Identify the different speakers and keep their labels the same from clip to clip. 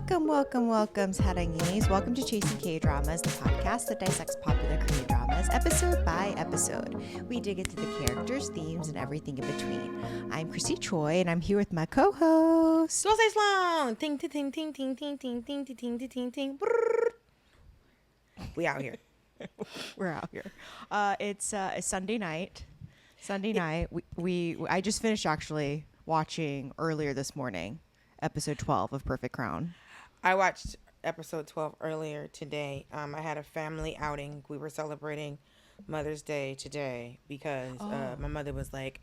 Speaker 1: Welcome, Sarangies. Welcome to Chasing K-Dramas, the podcast that dissects popular Korean dramas, episode by episode. We dig into the characters, themes, and everything in between. I'm Christy Choi, and I'm here with my co-host.
Speaker 2: Dulce Sloan. Ting, ting, ting, ting, ting, ting, ting, ting, ting, ting, ting, ting. We out here.
Speaker 1: We're out here. It's Sunday night. I just finished actually watching earlier this morning episode 12 of Perfect Crown.
Speaker 2: I watched episode 12 earlier today. I had a family outing. We were celebrating Mother's Day today because my mother was like,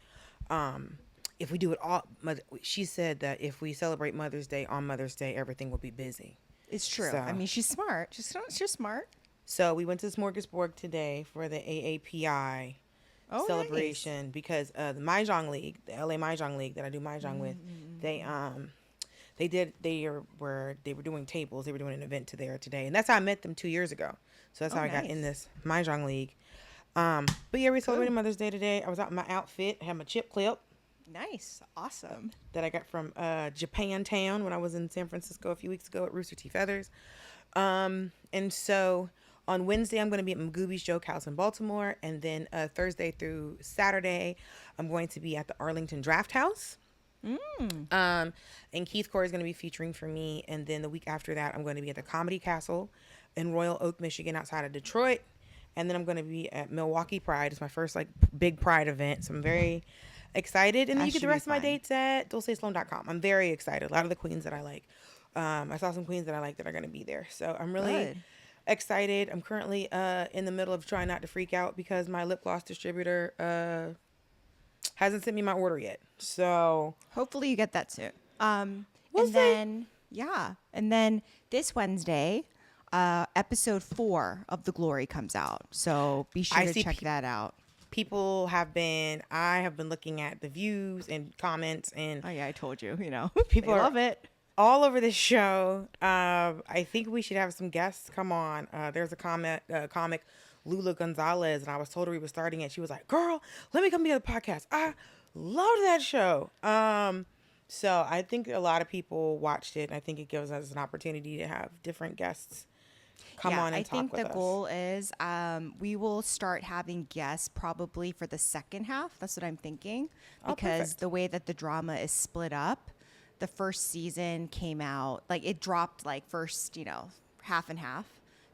Speaker 2: if we do it all, she said that if we celebrate Mother's Day on Mother's Day, everything will be busy.
Speaker 1: It's true. So, I mean, she's smart. She's smart.
Speaker 2: So we went to Smorgasburg today for the AAPI celebration, nice. Because the Mahjong League, the LA Mahjong League that I do Mahjong with, they were doing tables. They were doing an event today, and that's how I met them 2 years ago. So that's how I got in this Mahjong League. But yeah, we celebrated Mother's Day today. I was out in my outfit. I had my chip clip.
Speaker 1: Nice, awesome.
Speaker 2: That I got from Japantown when I was in San Francisco a few weeks ago at Rooster T. Feathers. And so on Wednesday, I'm going to be at Magooby's Joke House in Baltimore. And then Thursday through Saturday, I'm going to be at the Arlington Draft House. And Keith Core is going to be featuring for me. And then the week after that, I'm going to be at the Comedy Castle in Royal Oak, Michigan, outside of Detroit. And then I'm going to be at Milwaukee Pride. It's my first big Pride event. So I'm very excited. And then you get the rest of my dates at dulcesloan.com. I'm very excited. A lot of the queens that I like. I saw some queens that I like that are going to be there. So I'm really excited. I'm currently in the middle of trying not to freak out because my lip gloss distributor hasn't sent me my order yet. So
Speaker 1: hopefully you get that soon. And then this Wednesday, episode 4 of The Glory comes out. So be sure to check that out.
Speaker 2: I have been looking at the views and comments, and
Speaker 1: I told you,
Speaker 2: people
Speaker 1: love it
Speaker 2: all over this show. I think we should have some guests come on. There's a comic, Lula Gonzalez, and I was told her we were starting it. She was like, "Girl, let me come be on the podcast." I loved that show. So I think a lot of people watched it, and I think it gives us an opportunity to have different guests come on and talk with us. I think the goal
Speaker 1: is we will start having guests probably for the second half. That's what I'm thinking, because the way that the drama is split up, the first season came out, it dropped first, half and half.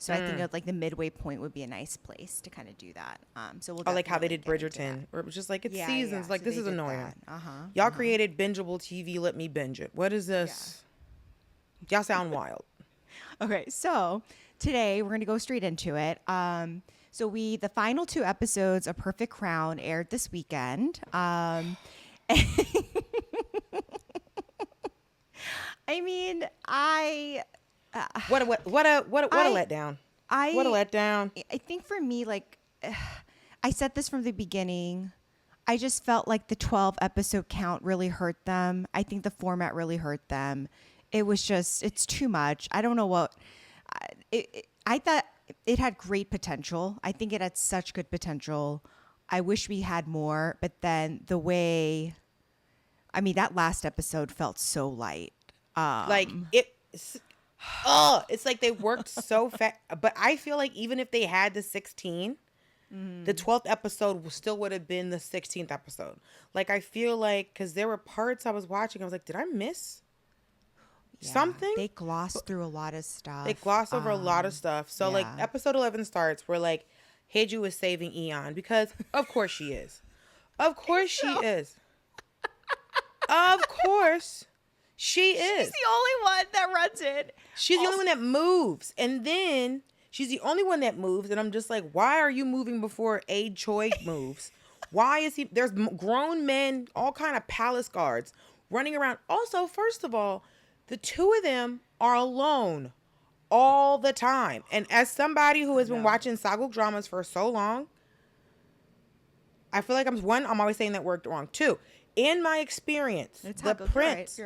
Speaker 1: So I think the midway point would be a nice place to kind of do that. So we'll
Speaker 2: like how they did Bridgerton, where it was just it's seasons. So this is annoying. Y'all created bingeable TV. Let me binge it. What is this? Yeah. Y'all sound wild.
Speaker 1: Okay, so today we're going to go straight into it. So the final 2 episodes of Perfect Crown aired this weekend. I mean,
Speaker 2: what a letdown. What a letdown.
Speaker 1: I think for me, I said this from the beginning. I just felt like the 12 episode count really hurt them. I think the format really hurt them. It was just, it's too much. I don't know what. I thought it had great potential. I think it had such good potential. I wish we had more, but then that last episode felt so light.
Speaker 2: It's like they worked so fast. But I feel like even if they had the 16, the 12th episode still would have been the 16th episode. I feel like, because there were parts I was watching, I was like, did I miss something?
Speaker 1: They glossed through a lot of stuff.
Speaker 2: They glossed over a lot of stuff. So episode 11 starts where Hui-joo is saving Eon, because of course she is. Of course she is. Of course she is.
Speaker 1: She's the only one that runs it.
Speaker 2: She's the only one that moves. And then she's the only one that moves. And I'm just like, why are you moving before Aide Choi moves? Why is he? There's grown men, all kind of palace guards running around. Also, first of all, the 2 of them are alone all the time. And as somebody who has been watching Saguk dramas for so long, I feel like I'm always saying that word wrong. 2, in my experience, the prince,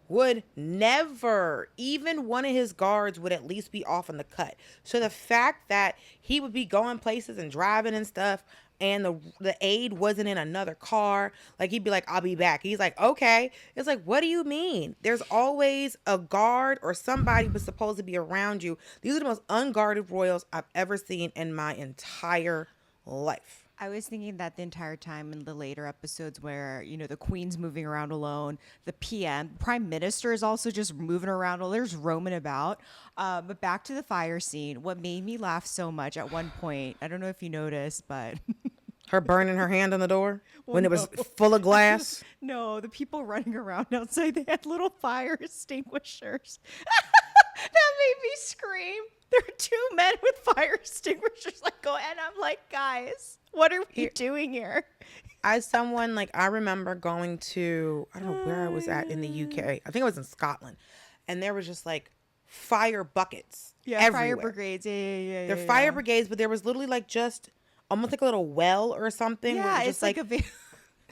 Speaker 2: would never, even one of his guards would at least be off in the cut. So the fact that he would be going places and driving and stuff, and the aide wasn't in another car, like he'd be like, I'll be back. He's like, okay. It's like, what do you mean? There's always a guard or somebody was supposed to be around you. These are the most unguarded royals I've ever seen in my entire life.
Speaker 1: I was thinking that the entire time in the later episodes where, you know, the queen's moving around alone, the prime minister is also just moving around, they're just roaming about. But back to the fire scene, what made me laugh so much at one point, I don't know if you noticed, but
Speaker 2: Her burning her hand on the door when it was full of glass.
Speaker 1: no, the people running around outside, they had little fire extinguishers. That made me scream. There are two men with fire extinguishers like go, and I'm like, guys, what are we doing here?
Speaker 2: As someone, like, I remember going to, I don't know where I was at in the UK. I think it was in Scotland. And there was just like fire buckets.
Speaker 1: Yeah,
Speaker 2: everywhere.
Speaker 1: fire brigades. Yeah.
Speaker 2: They're fire brigades, but there was literally like just almost like a little well or something.
Speaker 1: Yeah,
Speaker 2: where it was
Speaker 1: it's
Speaker 2: just
Speaker 1: like a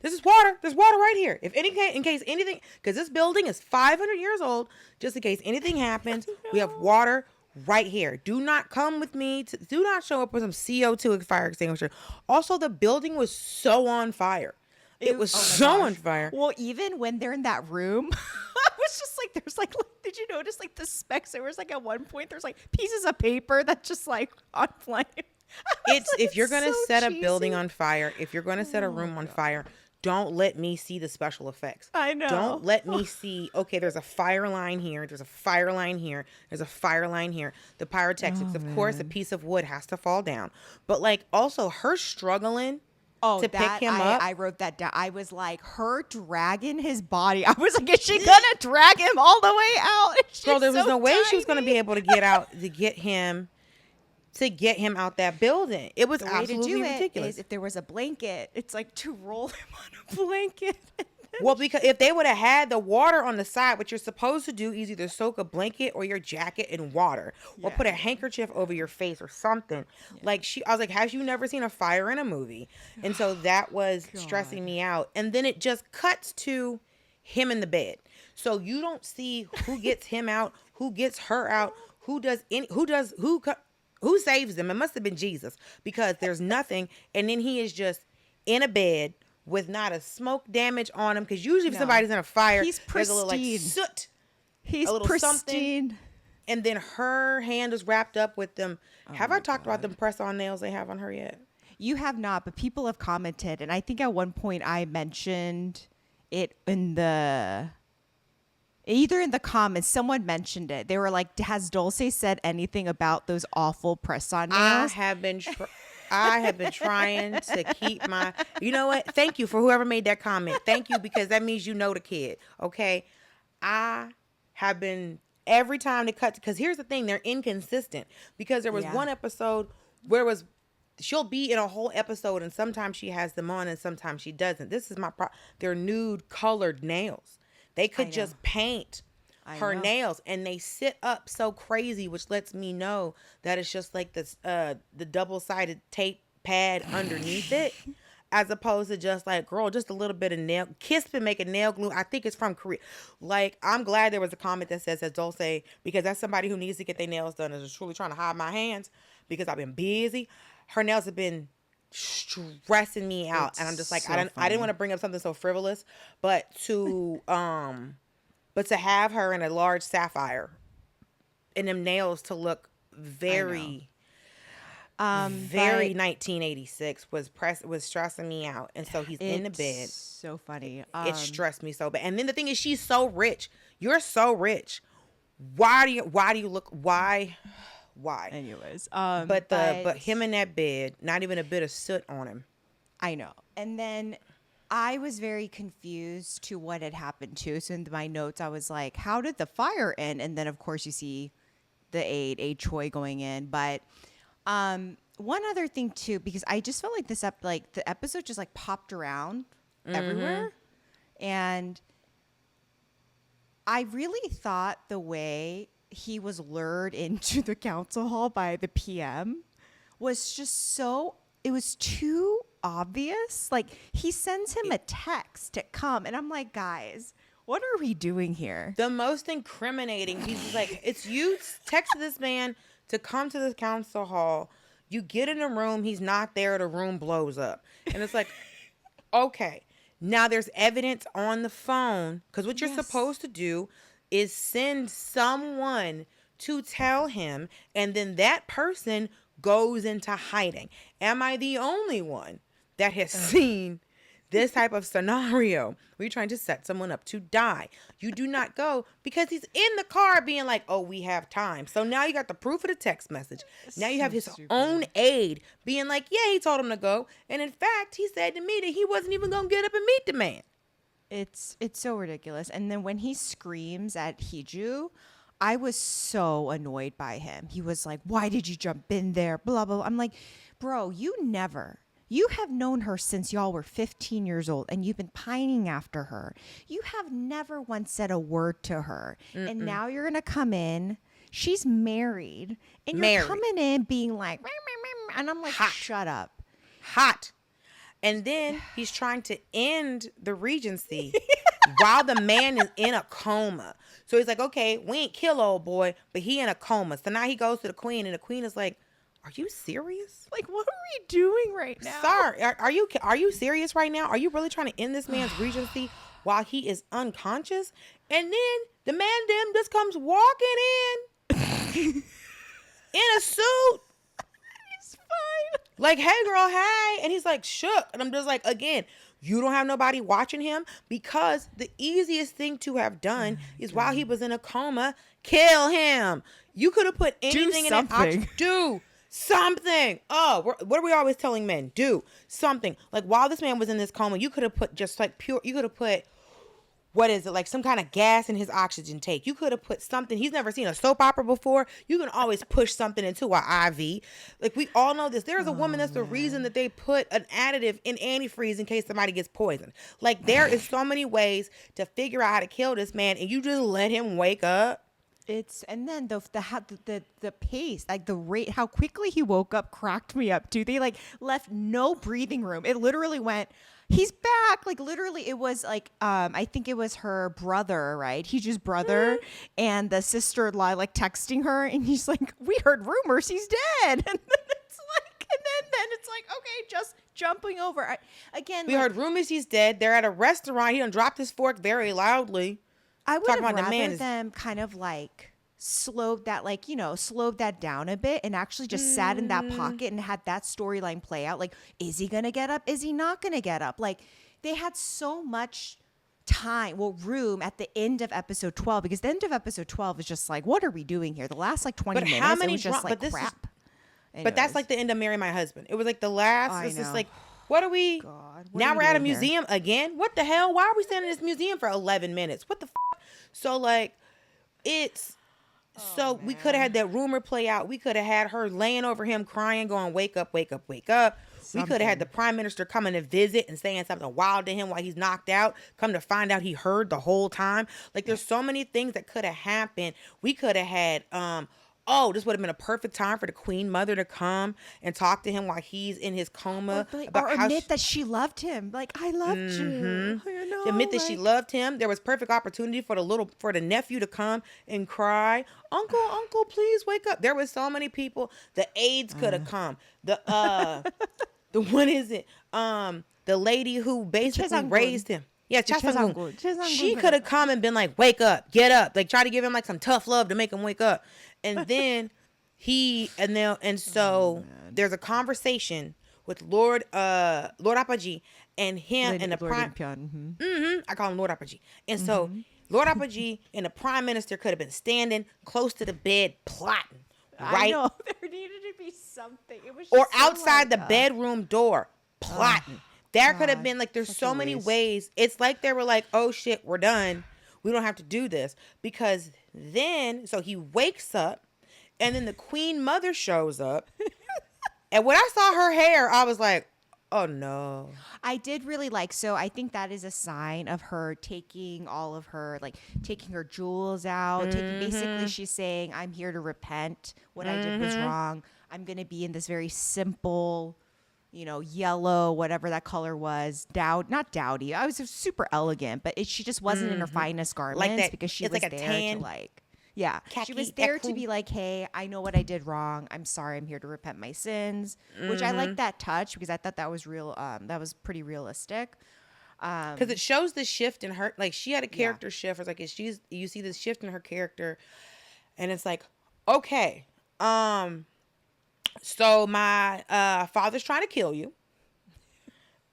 Speaker 2: this is water. There's water right here. If in case anything, because this building is 500 years old, just in case anything happens, we have water right here. Do not come with me. Do not show up with some CO2 fire extinguisher. Also, the building was so on fire. It was so on fire.
Speaker 1: Well, even when they're in that room, I was just like, there's like, did you notice like the specks? There was like at one point, there's like pieces of paper that's just like on flame.
Speaker 2: It's
Speaker 1: like,
Speaker 2: if you're gonna
Speaker 1: so
Speaker 2: set
Speaker 1: cheesy.
Speaker 2: a building on fire, if you're gonna set a room on fire, don't let me see the special effects.
Speaker 1: I know.
Speaker 2: Don't let me see, okay, there's a fire line here, there's a fire line here, there's a fire line here. The pyrotechnics, of course, a piece of wood has to fall down. But like also her struggling to pick him up.
Speaker 1: I wrote that down. I was like, her dragging his body. I was like, is she gonna drag him all the way out?
Speaker 2: Girl, there was
Speaker 1: so
Speaker 2: no way she was gonna
Speaker 1: tiny.
Speaker 2: be able to get out to get him out that building. It was
Speaker 1: The way to
Speaker 2: absolutely
Speaker 1: do it
Speaker 2: ridiculous.
Speaker 1: is if there was a blanket, it's like to roll him on a blanket.
Speaker 2: Well, because if they would have had the water on the side, what you're supposed to do is either soak a blanket or your jacket in water, or put a handkerchief over your face or something. Like I was like, have you never seen a fire in a movie? And so that was stressing me out. And then it just cuts to him in the bed. So you don't see who gets him out, who gets her out, who saves them. It must have been Jesus, because there's nothing. And then he is just in a bed with not a smoke damage on him, because usually if somebody's in a fire,
Speaker 1: He's
Speaker 2: there's a little like
Speaker 1: pristine.
Speaker 2: soot,
Speaker 1: He's
Speaker 2: a little
Speaker 1: pristine.
Speaker 2: something, and then her hand is wrapped up with them. Have I talked about them press-on nails they have on her yet?
Speaker 1: You have not, but people have commented, and I think at one point I mentioned it either in the comments, someone mentioned it. They were like, has Dulce said anything about those awful press-on nails?
Speaker 2: I have been trying to keep my, you know what? Thank you for whoever made that comment. Thank you, because that means you know the kid. Okay. I have been, every time they cut, because here's the thing, they're inconsistent, because there was one episode where she'll be in a whole episode and sometimes she has them on and sometimes she doesn't. This is they're nude colored nails. They could just paint her nails, and they sit up so crazy, which lets me know that it's just like this the double-sided tape pad underneath it, as opposed to just like, girl, just a little bit of nail. Kiss been making nail glue. I think it's from Korea. Like, I'm glad there was a comment that says Dulce, because that's somebody who needs to get their nails done and is truly trying to hide my hands, because I've been busy. Her nails have been stressing me out, and I'm just like, I didn't want to bring up something so frivolous, but to have her in a large sapphire and them nails to look very 1986 was stressing me out. And so he's in the bed.
Speaker 1: So funny.
Speaker 2: It stressed me so bad. And then the thing is, she's so rich. You're so rich. Why do you look, why?
Speaker 1: Anyways,
Speaker 2: but him in that bed, not even a bit of soot on him.
Speaker 1: I know. And then I was very confused to what had happened too. So in my notes, I was like, how did the fire end? And then of course you see the Aide Choi going in. But one other thing too, because I just felt like the episode just like popped around everywhere. And I really thought the way he was lured into the council hall by the PM was just it was too obvious. Like, he sends him a text to come, and I'm like, guys, What are we doing here?
Speaker 2: The most incriminating. He's just like, it's you texted this man to come to the council hall. You get in a room, he's not there, the room blows up. And it's like, okay, now there's evidence on the phone. Because what you're supposed to do is send someone to tell him, and then that person goes into hiding. Am I the only one that has seen this type of scenario where you're trying to set someone up to die? You do not go because he's in the car being like, oh, we have time. So now you got the proof of the text message. Now you have his own aide being like, yeah, he told him to go. And in fact, he said to me that he wasn't even going to get up and meet the man.
Speaker 1: It's so ridiculous. And then when he screams at Hui-joo, I was so annoyed by him. He was like, why did you jump in there? Blah, blah, blah. I'm like, bro, you have known her since y'all were 15 years old and you've been pining after her. You have never once said a word to her. And now you're going to come in. She's married. And you're coming in being like, and I'm like, shut up.
Speaker 2: Hot. And then he's trying to end the regency while the man is in a coma. So he's like, okay, we ain't kill old boy, but he in a coma. So now he goes to the queen, and the queen is like, are you serious?
Speaker 1: Like, what are we doing right now?
Speaker 2: Sorry, are you serious right now? Are you really trying to end this man's regency while he is unconscious? And then the man just comes walking in a suit.
Speaker 1: He's fine.
Speaker 2: Like, hey girl, hey. And he's like shook. And I'm just like, again, you don't have nobody watching him, because the easiest thing to have done is while he was in a coma, kill him. You could have put anything in it. Do something. Oh, what are we always telling men? Do something. Like, while this man was in this coma, you could have put just like pure, you could have put, what is it, like some kind of gas in his oxygen tank. You could have put something. He's never seen a soap opera before. You can always push something into an IV. Like, we all know this. There's a woman, that's the reason that they put an additive in antifreeze in case somebody gets poisoned. Like, there is so many ways to figure out how to kill this man, and you just let him wake up.
Speaker 1: And then the pace, like the rate, how quickly he woke up cracked me up too. They like left no breathing room. It literally went, he's back. Like, literally, it was like, I think it was her brother, right? Hui-joo's brother, and the sister-in-law like texting her, and he's like, we heard rumors he's dead. And then it's like, and then it's like, okay, just jumping over. We
Speaker 2: heard rumors he's dead. They're at a restaurant. He done dropped his fork very loudly.
Speaker 1: I would have rather them kind of like slowed that down a bit and actually just sat in that pocket and had that storyline play out. Like, is he going to get up? Is he not going to get up? Like, they had so much room at the end of episode 12, because the end of episode 12 is just like, what are we doing here? The last like 20 minutes, how many it was just like crap.
Speaker 2: But that's like the end of Marry My Husband. It was like the last, it's just like, what are we?
Speaker 1: God,
Speaker 2: now we're at a museum again? What the hell? Why are we standing in this museum for 11 minutes? What the f? So like, we could have had that rumor play out. We could have had her laying over him crying, going, wake up, wake up, wake up. We could have had the prime minister coming to visit and saying something wild to him while he's knocked out. Come to find out he heard the whole time. Like, there's so many things that could have happened. We could have had, this would have been a perfect time for the queen mother to come and talk to him while he's in his coma.
Speaker 1: Or admit that she loved him. Like, I loved you.
Speaker 2: Admit that she loved him. There was perfect opportunity for the nephew to come and cry. Uncle, please wake up. There was so many people. The aides could have come. The what is it? The lady who basically raised him. Yeah, she could have come and been like, wake up, get up. Like, try to give him like some tough love to make him wake up. And then there's a conversation with Lord Apaji and him and the prime. I call him Lord Apaji. And so Lord Apaji and the prime minister could have been standing close to the bed plotting. Right?
Speaker 1: I know. There needed to be something. It was just
Speaker 2: or outside the bedroom door plotting. There could have been, like, there's so many ways. It's like they were like, oh shit, we're done. We don't have to do this. Because then, so he wakes up, and then the queen mother shows up. And when I saw her hair, I was like, oh no.
Speaker 1: I did really like, so I think that is a sign of her taking all of her, like, taking her jewels out. Basically, she's saying, I'm here to repent. What I did was wrong. I'm going to be in this very simple, yellow, whatever that color was, not dowdy. I was super elegant, but she just wasn't in her finest garments
Speaker 2: that,
Speaker 1: because she
Speaker 2: it's
Speaker 1: was
Speaker 2: like a
Speaker 1: there
Speaker 2: tan,
Speaker 1: to like, yeah, she was
Speaker 2: khaki,
Speaker 1: there
Speaker 2: that
Speaker 1: to
Speaker 2: cool.
Speaker 1: be like, hey, I know what I did wrong. I'm sorry. I'm here to repent my sins, which I like that touch because I thought that was real. That was pretty realistic.
Speaker 2: Because it shows the shift in her. Like, she had a
Speaker 1: Yeah.
Speaker 2: character shift. It's like, you see this shift in her character, and it's like, okay, so my father's trying to kill you,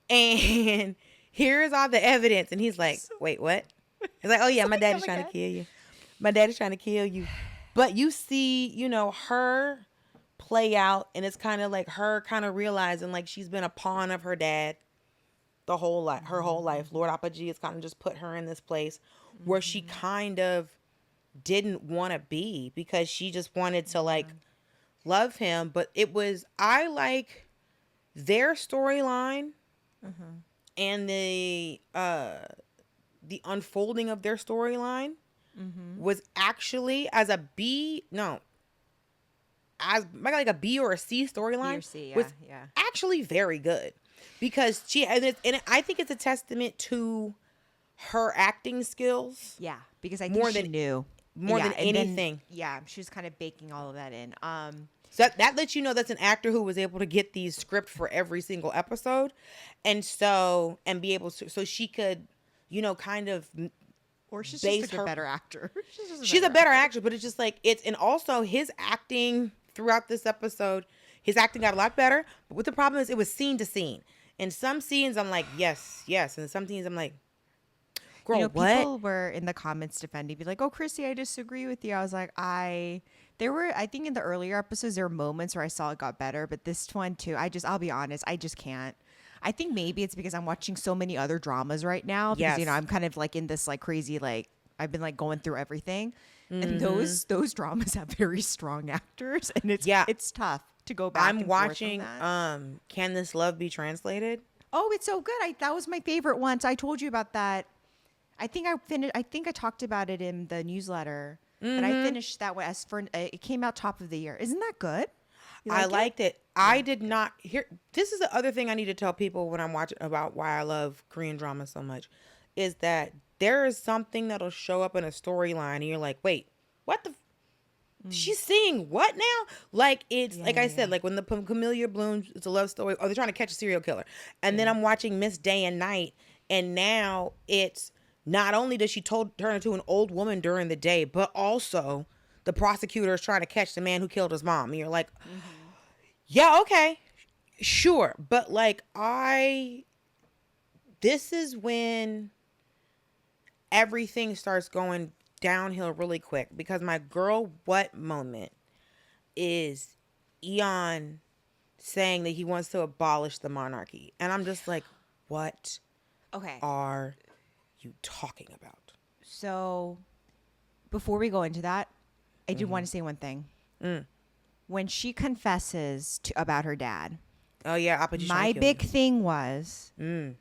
Speaker 2: and here's all the evidence. And he's like, wait, what? He's like, oh yeah, my daddy's trying to kill you. My daddy's trying to kill you. But you see, her play out, and it's kind of like her kind of realizing like she's been a pawn of her dad her whole life. Lord Apogee has kind of just put her in this place where she kind of didn't want to be, because she just wanted to like love him. But I like their storyline and the unfolding of their storyline was actually as a B, no, as like a B or a C storyline, was actually very good, because I think it's a testament to her acting skills.
Speaker 1: Yeah, because I think she knew
Speaker 2: more than anything.
Speaker 1: She was kind of baking all of that in.
Speaker 2: So that lets you know that's an actor who was able to get these scripts for every single episode, and be able to, so she could, kind of.
Speaker 1: Or she's just a better actor.
Speaker 2: She's a better actress, but it's just like and also his acting throughout this episode, his acting got a lot better. But what the problem is, it was scene to scene. In some scenes, I'm like, yes, yes, and some scenes, I'm like, girl, what?
Speaker 1: People were in the comments defending, be like, "Oh, Chrissy, I disagree with you." I was like, I think in the earlier episodes there were moments where I saw it got better, but this one too, I'll be honest, I just can't. I think maybe it's because I'm watching so many other dramas right now. Because,
Speaker 2: Yes.
Speaker 1: I'm kind of like in this like crazy, like I've been like going through everything. And those dramas have very strong actors. And it's tough to go back.
Speaker 2: I'm watching Can This Love Be Translated?
Speaker 1: Oh, it's so good. That was my favorite one. So I told you about that. I think I talked about it in the newsletter. But I finished that one it came out top of the year. Isn't that good?
Speaker 2: I liked it. I did not hear. This is the other thing I need to tell people when I'm watching about why I love Korean drama so much, is that there is something that'll show up in a storyline and you're like, wait, what the? She's seeing what now? Like, it's like I said, like when the Camellia blooms, it's a love story. Oh, they're trying to catch a serial killer. And then I'm watching Miss Day and Night, and now it's not only does she turn into an old woman during the day, but also the prosecutor is trying to catch the man who killed his mom. And you're like, yeah, okay, sure. But like, this is when everything starts going downhill really quick, because my girl what moment is Eon saying that he wants to abolish the monarchy. And I'm just like, what are you talking about?
Speaker 1: So before we go into that, I do want to say one thing. When she confesses about her dad,
Speaker 2: oh yeah, opposition.
Speaker 1: my big thing was,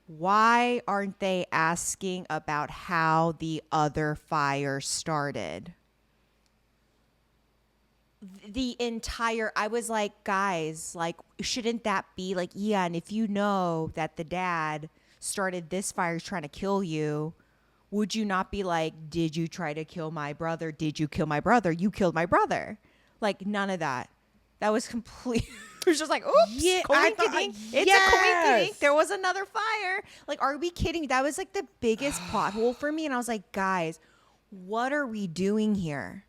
Speaker 1: why aren't they asking about how the other fire started? The entire, I was like, guys, like, shouldn't that be like, yeah, and if you know that the dad started this fire trying to kill you, would you not be like, did you try to kill my brother? Did you kill my brother? You killed my brother. Like, none of that. That was complete. It was just like, oops,
Speaker 2: yeah,
Speaker 1: it's a coinkydink. There was another fire. Like, are we kidding? That was like the biggest plot hole for me. And I was like, guys, what are we doing here?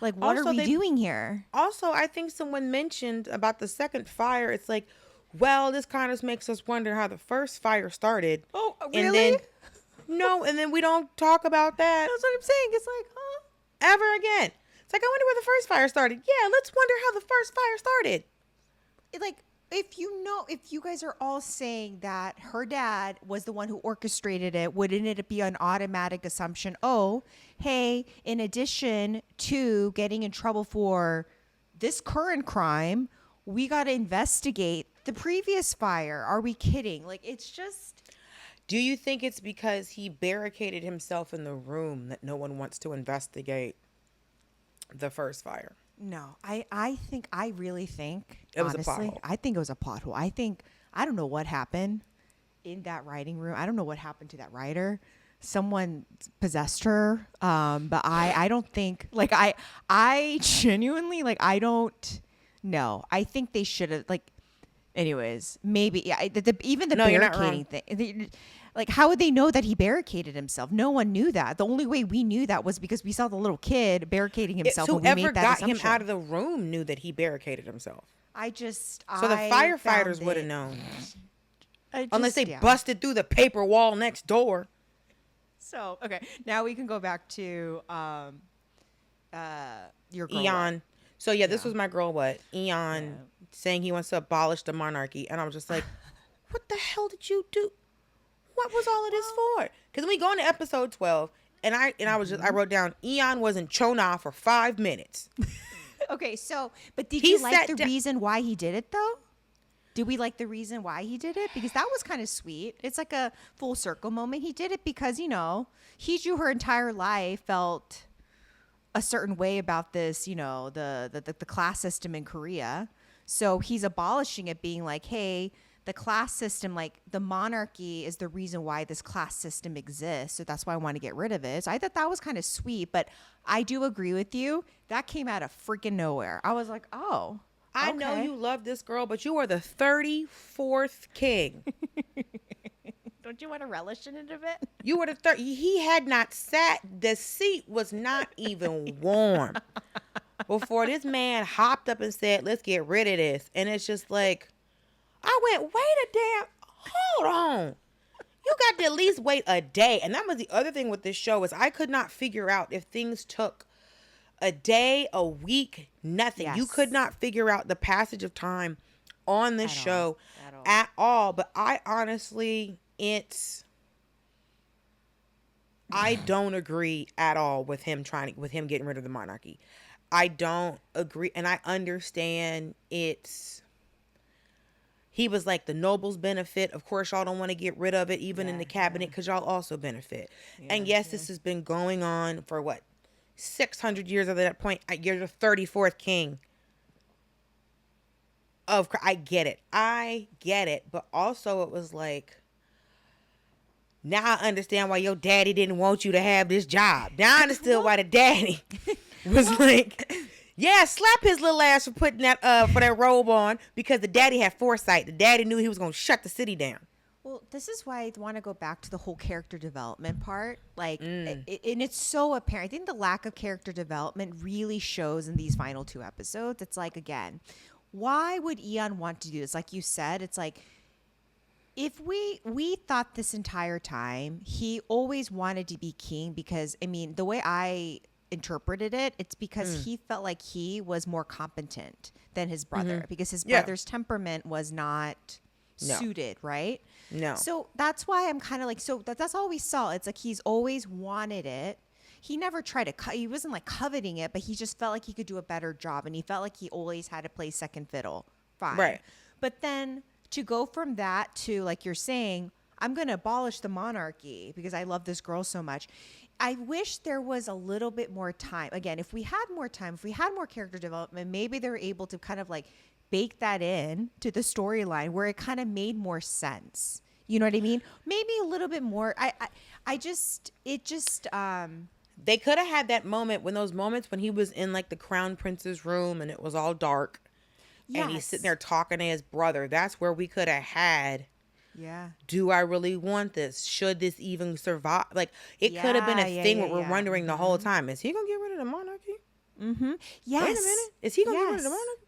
Speaker 1: Like, what are we doing here?
Speaker 2: Also, I think someone mentioned about the second fire. It's like, well, this kind of makes us wonder how the first fire started.
Speaker 1: Oh, really?
Speaker 2: And then, no, and then we don't talk about that.
Speaker 1: That's what I'm saying. It's like, huh?
Speaker 2: Ever again. It's like, I wonder where the first fire started. Yeah, let's wonder how the first fire started.
Speaker 1: Like, if you guys are all saying that her dad was the one who orchestrated it, wouldn't it be an automatic assumption? Oh, hey, in addition to getting in trouble for this current crime, we got to investigate the previous fire. Are we kidding? Like, it's just.
Speaker 2: Do you think it's because he barricaded himself in the room that no one wants to investigate the first fire?
Speaker 1: No, I really think
Speaker 2: it was a plot hole.
Speaker 1: I think it was a plot hole. I think I don't know what happened in that writing room. I don't know what happened to that writer. Someone possessed her. But I don't think, like, I genuinely, like, I don't know. I think they should have, like, anyways, maybe, yeah, even the
Speaker 2: No, you're not
Speaker 1: barricading thing. Like, how would they know that he barricaded himself? No one knew that. The only way we knew that was because we saw the little kid barricading himself. And we
Speaker 2: Whoever
Speaker 1: made that
Speaker 2: got
Speaker 1: assumption.
Speaker 2: him out of the room knew that he barricaded himself.
Speaker 1: So
Speaker 2: The firefighters would have known. Unless they
Speaker 1: yeah.
Speaker 2: busted through the paper wall next door.
Speaker 1: So, okay. Now we can go back to your girl.
Speaker 2: Eon. So, yeah, this was my girl, what? Eon
Speaker 1: Yeah.
Speaker 2: saying he wants to abolish the monarchy. And I was just like, what the hell did you do? What was all of this for? Because we go into episode 12, and I was just, I wrote down, Eon was in Chona for 5 minutes.
Speaker 1: Okay, so, but did
Speaker 2: He
Speaker 1: you like
Speaker 2: sat
Speaker 1: the
Speaker 2: down-
Speaker 1: reason why he did it, though? Did we like the reason why he did it? Because that was kind of sweet. It's like a full circle moment. He did it because, Hui-joo her entire life felt a certain way about this, the class system in Korea. So he's abolishing it, being like, hey, the class system, like the monarchy is the reason why this class system exists. So that's why I want to get rid of it. So I thought that was kind of sweet, but I do agree with you. That came out of freaking nowhere. I was like, oh,
Speaker 2: I know you love this girl, but you are the 34th king.
Speaker 1: Don't you want to relish in it a bit?
Speaker 2: You were the third. He had not sat. The seat was not even warm before this man hopped up and said, let's get rid of this. And it's just like, I went, hold on. You got to at least wait a day. And that was the other thing with this show is I could not figure out if things took a day, a week, nothing.
Speaker 1: Yes.
Speaker 2: You could not figure out the passage of time on this show
Speaker 1: all.
Speaker 2: at all. But I honestly, I don't agree at all with him getting rid of the monarchy. I don't agree. And I understand he was like, the nobles benefit. Of course, y'all don't want to get rid of it, even in the cabinet, because y'all also benefit. And yes, this has been going on for 600 years at that point. You're the 34th king. I get it. But also it was like, now I understand why your daddy didn't want you to have this job. Now I understood why the daddy was like, yeah, slap his little ass for putting that for that robe on, because the daddy had foresight. The daddy knew he was going to shut the city down.
Speaker 1: Well, this is why I want to go back to the whole character development part. Like, and it's so apparent. I think the lack of character development really shows in these final 2 episodes. It's like, again, why would Eon want to do this? Like you said, it's like, if we thought this entire time he always wanted to be king, because, I mean, the way I interpreted it, it's because he felt like he was more competent than his brother, because his brother's temperament was not suited, right?
Speaker 2: No.
Speaker 1: So that's why I'm kind of like, so that's all we saw. It's like he's always wanted it. He never tried to he wasn't like coveting it, but he just felt like he could do a better job, and he felt like he always had to play second fiddle. Fine.
Speaker 2: Right.
Speaker 1: But then to go from that to, like you're saying, I'm going to abolish the monarchy because I love this girl so much. I wish there was a little bit more time. Again, if we had more time, if we had more character development, maybe they were able to kind of like bake that in to the storyline where it kind of made more sense. You know what I mean? Maybe a little bit more.
Speaker 2: They could have had that moment when he was in like the crown prince's room and it was all dark.
Speaker 1: Yes.
Speaker 2: And he's sitting there talking to his brother. That's where we could have had, do I really want this? Should this even survive? Like, it could have been a thing where we're wondering the whole time, is he going to get rid of the monarchy?
Speaker 1: Mm-hmm. Yes.
Speaker 2: Wait a minute. Is he going to get rid of the monarchy?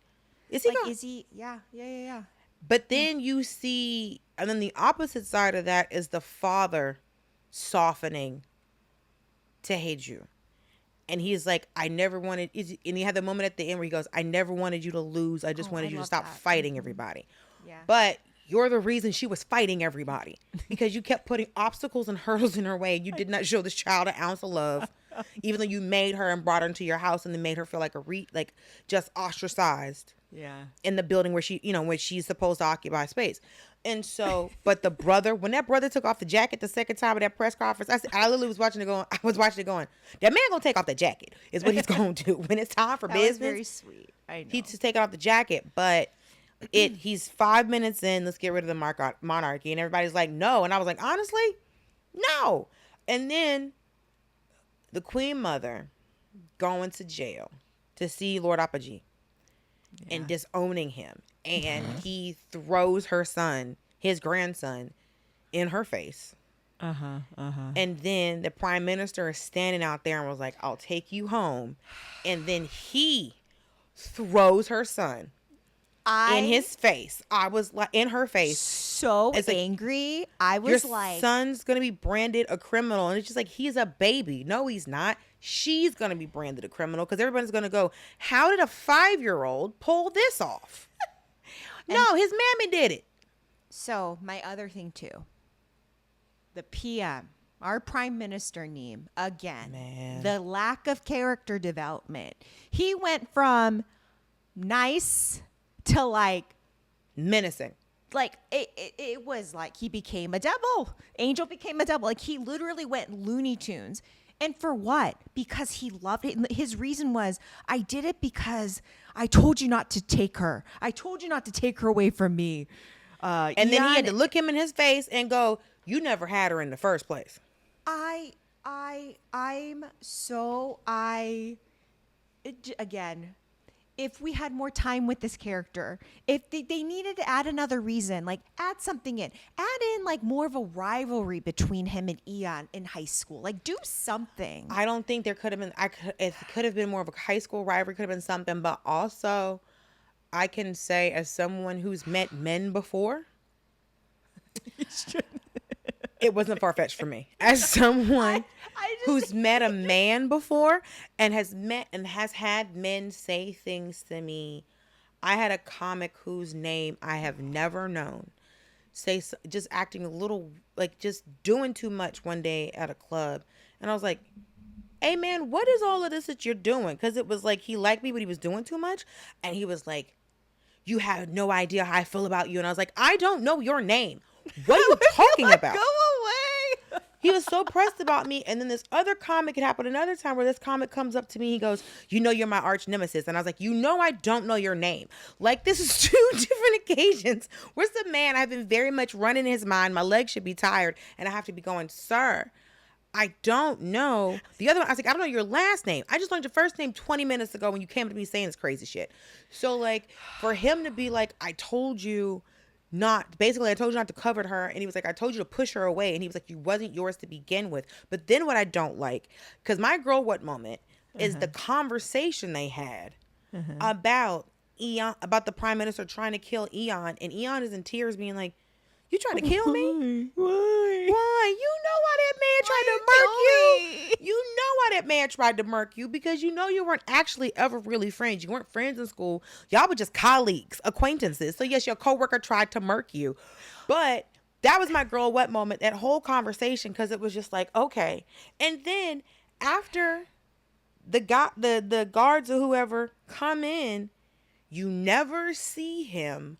Speaker 2: Is he going?
Speaker 1: Is he? Yeah.
Speaker 2: But then you see, and then the opposite side of that is the father softening to Hui-joo. And he's like, I never wanted, and he had the moment at the end where he goes, I never wanted you to lose. I just wanted you to stop fighting everybody.
Speaker 1: Yeah.
Speaker 2: But you're the reason she was fighting everybody, because you kept putting obstacles and hurdles in her way. You did not show this child an ounce of love, even though you made her and brought her into your house and then made her feel like just ostracized.
Speaker 1: Yeah.
Speaker 2: In the building where when she's supposed to occupy space. And so, but the brother, when that brother took off the jacket the second time at that press conference, I literally was watching it going, that man gonna take off the jacket is what he's gonna do when it's time for business.
Speaker 1: Was very sweat. I know.
Speaker 2: He's just taking off the jacket. But He's 5 minutes in. Let's get rid of the monarchy, and everybody's like, no. And I was like, honestly, no. And then the Queen Mother going to jail to see Lord Apogee and disowning him, and he throws her son, his grandson, in her face. And then the prime minister is standing out there and was like, I'll take you home. And then he throws her son in his face. I was like, in her face.
Speaker 1: So angry. I was like,
Speaker 2: your son's going to be branded a criminal. And it's just like, he's a baby. No, he's not. She's going to be branded a criminal because everybody's going to go, how did a 5-year-old pull this off? No, his mammy did it.
Speaker 1: So my other thing too. The PM, our prime minister Neem, again,
Speaker 2: Man.
Speaker 1: The lack of character development. He went from nice to like
Speaker 2: menacing.
Speaker 1: Like it was like he became a devil. Angel became a devil. Like he literally went Looney Tunes. And for what? Because he loved it. His reason was, I did it because I told you not to take her. I told you not to take her away from me.
Speaker 2: And then he had to look him in his face and go, you never had her in the first place.
Speaker 1: Again, if we had more time with this character, if they needed to add another reason, like add something in, add in like more of a rivalry between him and Eon in high school, like do something.
Speaker 2: I don't think there could have been, it could have been more of a high school rivalry, could have been something, but also I can say as someone who's met men before, it wasn't far-fetched for me. As someone who's met a man before and has had men say things to me. I had a comic whose name I have never known just acting a little, like just doing too much one day at a club. And I was like, hey man, what is all of this that you're doing? Because it was like he liked me, but he was doing too much. And he was like, you have no idea how I feel about you. And I was like, I don't know your name. What are you talking about?
Speaker 1: Go away.
Speaker 2: He was so pressed about me. And then this other comic, it happened another time where this comic comes up to me. He goes, you know, you're my arch nemesis. And I was like, you know, I don't know your name. Like, this is 2 different occasions. Where's the man? I've been very much running his mind. My legs should be tired. And I have to be going, sir, I don't know. The other one, I was like, I don't know your last name. I just learned your first name 20 minutes ago when you came to me saying this crazy shit. So, like, for him to be like, I told you not, basically, I told you not to covet her. And he was like, I told you to push her away. And he was like, you wasn't yours to begin with. But then what I don't like, because my girl what moment is the conversation they had about Eon, about the prime minister trying to kill Eon. And Eon is in tears being like, you trying to kill me? Why? You know why that man tried to murk you. You know why that man tried to murk you, because you know you weren't actually ever really friends. You weren't friends in school. Y'all were just colleagues, acquaintances. So yes, your coworker tried to murk you. But that was my girl what moment, that whole conversation, because it was just like, okay. And then after the guards or whoever come in, you never see him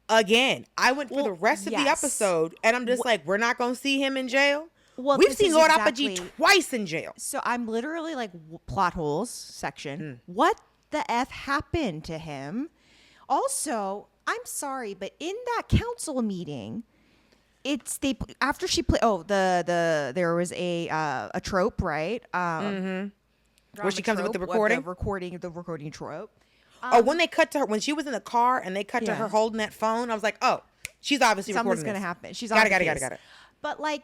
Speaker 2: again. I went for the rest of the episode, and I'm just like, we're not going to see him in jail? Well, we've seen Lord Apogee twice in jail.
Speaker 1: So I'm literally like, plot holes section. What the F happened to him? Also, I'm sorry, but in that council meeting, after she played, there was a trope, right?
Speaker 2: Where she comes up with the recording?
Speaker 1: The recording trope.
Speaker 2: When they cut to her, when she was in the car and they cut to her holding that phone, I was like, oh, she's obviously recording this.
Speaker 1: Something's going to happen. She's
Speaker 2: got it.
Speaker 1: But like,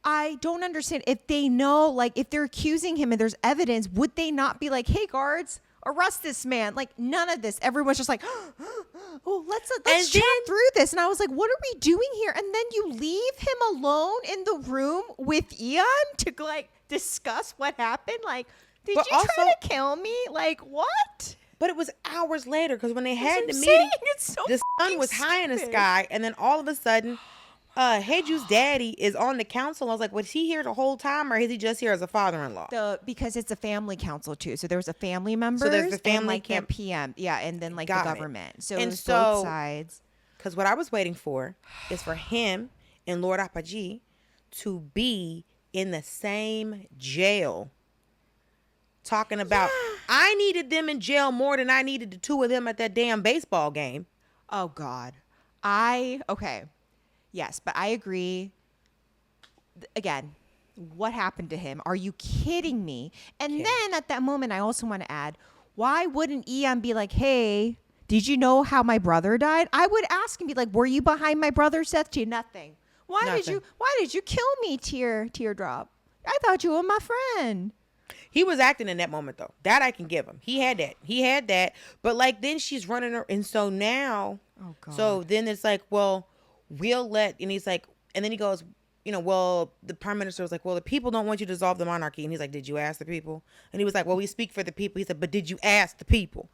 Speaker 1: I don't understand. If they know, like, if they're accusing him and there's evidence, would they not be like, hey, guards, arrest this man? Like, none of this. Everyone's just like, oh, let's chat through this. And I was like, what are we doing here? And then you leave him alone in the room with Eon to like discuss what happened. Like, did you try to kill me? Like, what?
Speaker 2: But it was hours later, because when they had the meeting, the sun was high in the sky, and then all of a sudden, Hui-joo's daddy is on the council. I was like, was he here the whole time, or is he just here as a father-in-law?
Speaker 1: Because it's a family council too, so there was a family member,
Speaker 2: so there's the family
Speaker 1: and like the PM, and then like the government. So it was
Speaker 2: so,
Speaker 1: both sides.
Speaker 2: Because what I was waiting for is for him and Lord Apogee to be in the same jail. Talking about, I needed them in jail more than I needed the 2 of them at that damn baseball game.
Speaker 1: Oh God. Okay. Yes, but I agree. Again, what happened to him? Are you kidding me? And
Speaker 2: Kidding.
Speaker 1: then at that moment, I also want to add, why wouldn't Eon be like, hey, did you know how my brother died? I would ask and be like, were you behind my brother's death? To nothing.
Speaker 2: Nothing.
Speaker 1: Why did you kill me, teardrop? I thought you were my friend.
Speaker 2: He was acting in that moment though. That I can give him. He had that. He had that. But like then she's running her, and so now,
Speaker 1: Oh God.
Speaker 2: so then it's like, well, we'll let, and he's like, and then he goes, well, the prime minister was like, well, the people don't want you to dissolve the monarchy, and he's like, did you ask the people? And he was like, well, we speak for the people. He said, but did you ask the people?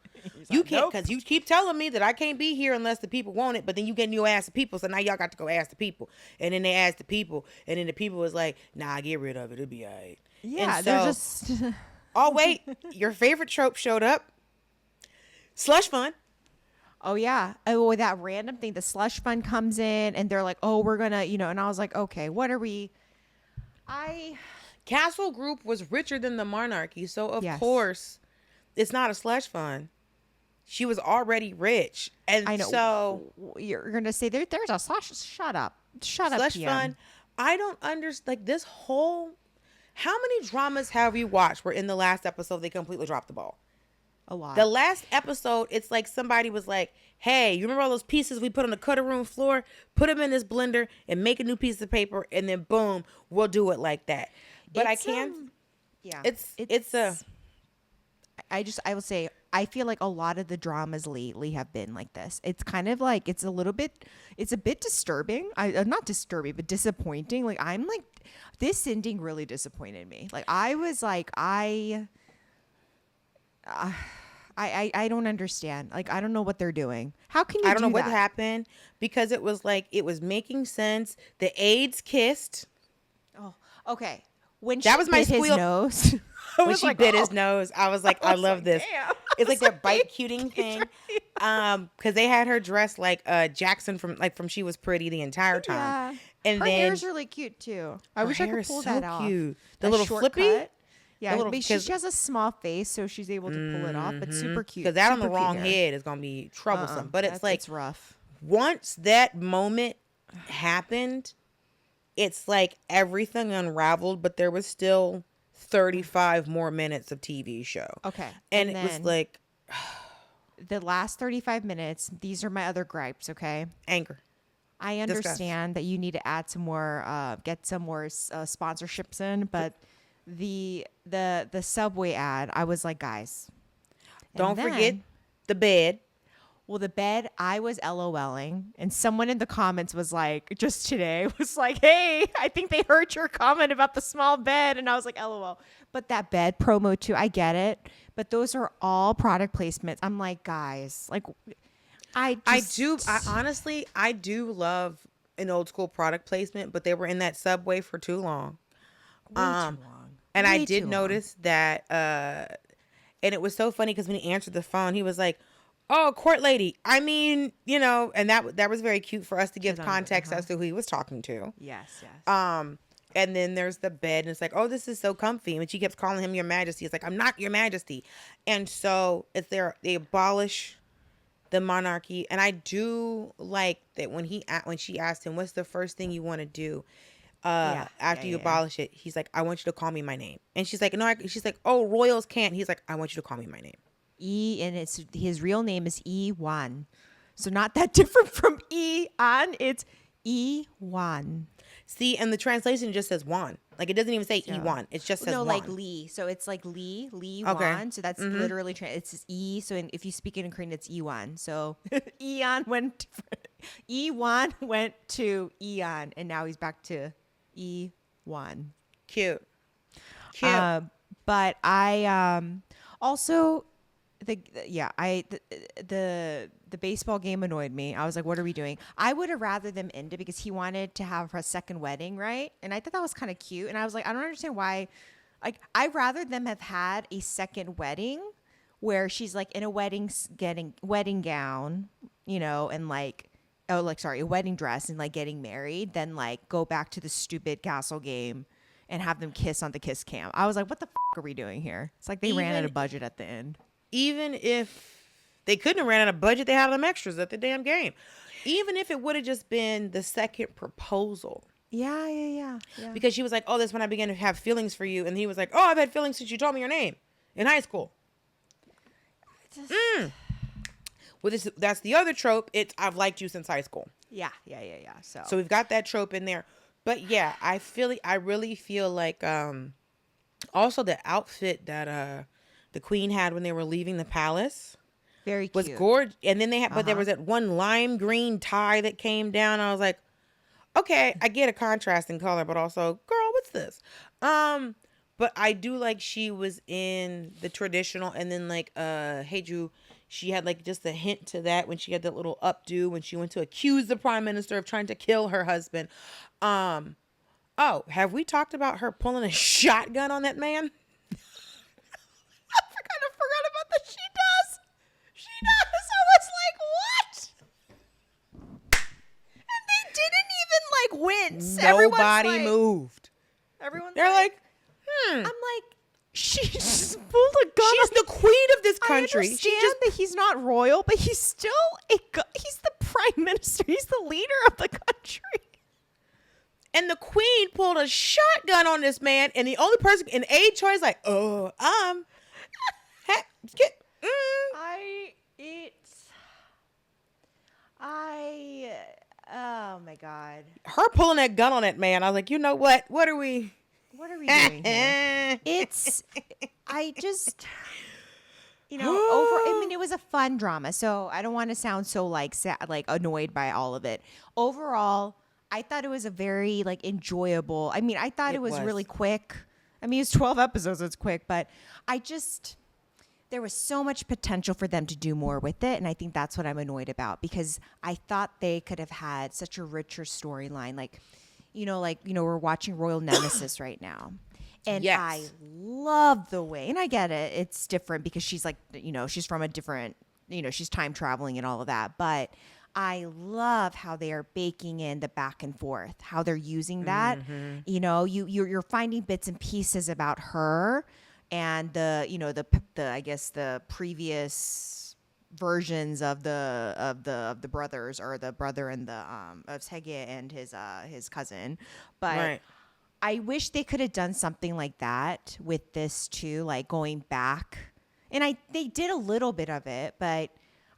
Speaker 2: You
Speaker 1: like,
Speaker 2: can't,
Speaker 1: nope.
Speaker 2: because you keep telling me that I can't be here unless the people want it, but then you get you ask the people, so now y'all got to go ask the people, and then they asked the people, and then the people was like, nah, get rid of it, it'll be all right.
Speaker 1: Yeah,
Speaker 2: And
Speaker 1: they're
Speaker 2: so,
Speaker 1: just.
Speaker 2: oh wait, your favorite trope showed up. Slush fund.
Speaker 1: Oh yeah. Oh, that random thing. The slush fund comes in, and they're like, "Oh, we're gonna," and I was like, "Okay, what are we?"
Speaker 2: Castle Group was richer than the monarchy, so of
Speaker 1: Yes.
Speaker 2: course, it's not a slush fund. She was already rich, and
Speaker 1: I know.
Speaker 2: so
Speaker 1: You're gonna say there's a slush. Shut up. Shut up.
Speaker 2: slush
Speaker 1: PM.
Speaker 2: fund. I don't understand. Like this whole, how many dramas have we watched where in the last episode they completely dropped the ball?
Speaker 1: A lot.
Speaker 2: The last episode, it's like somebody was like, hey, you remember all those pieces we put on the cutter room floor? Put them in this blender and make a new piece of paper, and then boom, we'll do it like that. But
Speaker 1: It's,
Speaker 2: I can't.
Speaker 1: Yeah.
Speaker 2: It's a.
Speaker 1: I will say I feel like a lot of the dramas lately have been like this. It's kind of like it's a bit disturbing. Not disturbing, but disappointing. Like I'm like this ending really disappointed me. Like I was like I don't understand. Like I don't know what they're doing. How can you?
Speaker 2: I don't know what
Speaker 1: that?
Speaker 2: happened because it was like it was making sense. The aides kissed.
Speaker 1: Oh, okay. When
Speaker 2: That
Speaker 1: she
Speaker 2: was my
Speaker 1: bit his
Speaker 2: squeal.
Speaker 1: nose, I
Speaker 2: When
Speaker 1: was
Speaker 2: she
Speaker 1: like,
Speaker 2: bit his
Speaker 1: oh.
Speaker 2: nose, I was like, I
Speaker 1: was
Speaker 2: love
Speaker 1: like,
Speaker 2: this.
Speaker 1: damn.
Speaker 2: It's like that bite cuting thing. Because they had her dressed like Jackson from She Was Pretty the entire time.
Speaker 1: Yeah.
Speaker 2: And
Speaker 1: Her
Speaker 2: then
Speaker 1: hair's really cute too. I
Speaker 2: her
Speaker 1: wish I
Speaker 2: hair
Speaker 1: could
Speaker 2: is
Speaker 1: pull
Speaker 2: so
Speaker 1: that off.
Speaker 2: cute. The
Speaker 1: That
Speaker 2: little
Speaker 1: short
Speaker 2: flippy.
Speaker 1: cut. Yeah,
Speaker 2: The little-
Speaker 1: but she has a small face, so she's able to pull it off. But super cute.
Speaker 2: Because that on the
Speaker 1: super cute
Speaker 2: wrong
Speaker 1: hair.
Speaker 2: head is gonna be troublesome. But it's like
Speaker 1: it's rough.
Speaker 2: once that moment happened, it's like everything unraveled, but there was still 35 more minutes of TV show.
Speaker 1: Okay,
Speaker 2: And
Speaker 1: and
Speaker 2: it was
Speaker 1: then
Speaker 2: like
Speaker 1: the last 35 minutes. These are my other gripes. Okay,
Speaker 2: anger.
Speaker 1: I understand that you need to add some more, get some more sponsorships in, but the Subway ad, I was like, guys, and
Speaker 2: Don't
Speaker 1: then-
Speaker 2: forget the bed.
Speaker 1: Well, the bed, I was LOLing, and someone in the comments was like, just today, was like, hey, I think they heard your comment about the small bed. And I was like, LOL. But that bed promo too, I get it. But those are all product placements. I'm like, guys, like, I
Speaker 2: honestly, I do love an old school product placement, but they were in that Subway for too long.
Speaker 1: Way too long.
Speaker 2: And I
Speaker 1: Way
Speaker 2: did
Speaker 1: too
Speaker 2: notice that, and it was so funny because when he answered the phone, he was like, oh, court lady. I mean, and that was very cute for us to give context as to who he was talking to.
Speaker 1: Yes, yes.
Speaker 2: And then there's the bed, and it's like, oh, this is so comfy. And she kept calling him Your Majesty. It's like, I'm not Your Majesty. And so they abolish the monarchy. And I do like that when she asked him, what's the first thing you want to do after you abolish it? He's like, I want you to call me my name. And she's like, no. She's like, oh, royals can't. He's like, I want you to call me my name.
Speaker 1: And his real name is E1. So not that different from E-on. It's E1.
Speaker 2: See, and the translation just says Juan. Like, it doesn't even say E1. It just says
Speaker 1: no,
Speaker 2: Juan.
Speaker 1: like Lee. So it's like Lee
Speaker 2: Okay.
Speaker 1: Wan. So that's literally it's E. So if you speak it in Korean, it's E1. So E1 went to Eon, and now he's back to E1.
Speaker 2: Cute.
Speaker 1: But I also the baseball game annoyed me. I was like, what are we doing? I would have rather them end it because he wanted to have a second wedding, right? And I thought that was kind of cute. And I was like, I don't understand why. Like, I'd rather them have had a second wedding where she's like in a wedding gown, and like, a wedding dress and like getting married, than like go back to the stupid castle game and have them kiss on the kiss cam. I was like, what the are we doing here? It's like they ran out of budget at the end.
Speaker 2: Even if They couldn't have ran out of budget. They had them extras at the damn game. Even if it would have just been the second proposal.
Speaker 1: Yeah.
Speaker 2: Because she was like, oh, that's when I began to have feelings for you. And he was like, oh, I've had feelings since you told me your name in high school. Well, that's the other trope. It's I've liked you since high school.
Speaker 1: Yeah.
Speaker 2: So we've got that trope in there. But yeah, I really feel like also the outfit that the queen had when they were leaving the palace
Speaker 1: very
Speaker 2: was
Speaker 1: cute.
Speaker 2: gorgeous. And then but there was that one lime green tie that came down. I was like, okay, I get a contrast in color, but also, girl, what's this? But I do like she was in the traditional, and then like Hui-joo, she had like just a hint to that when she had that little updo when she went to accuse the prime minister of trying to kill her husband. Oh, have we talked about her pulling a shotgun on that man?
Speaker 1: I kind of forgot about that. She does. I was like, what? And they didn't even like wince.
Speaker 2: Nobody moved. They're like,
Speaker 1: I'm like, she just pulled a gun.
Speaker 2: She's the queen of this country.
Speaker 1: I understand that he's not royal, but he's still he's the prime minister. He's the leader of the country.
Speaker 2: And the queen pulled a shotgun on this man, and the only person, and Aide Choi is like, oh
Speaker 1: my God.
Speaker 2: Her pulling that gun on that man. I was like, you know what? What are we
Speaker 1: doing here? I just, it was a fun drama. So I don't want to sound so like annoyed by all of it. Overall, I thought it was a very like enjoyable. I mean, I thought it was really quick. I mean, it's 12 episodes. It's quick, but there was so much potential for them to do more with it. And I think that's what I'm annoyed about, because I thought they could have had such a richer storyline. We're watching Royal Nemesis right now. And yes. I love the way, and I get it. It's different because she's like, she's from a different, she's time traveling and all of that. But I love how they are baking in the back and forth, how they're using that. Mm-hmm. You're finding bits and pieces about her and the previous versions of the brothers, or the brother and the of Sege and his cousin. But right. I wish they could have done something like that with this too, like going back. And they did a little bit of it, but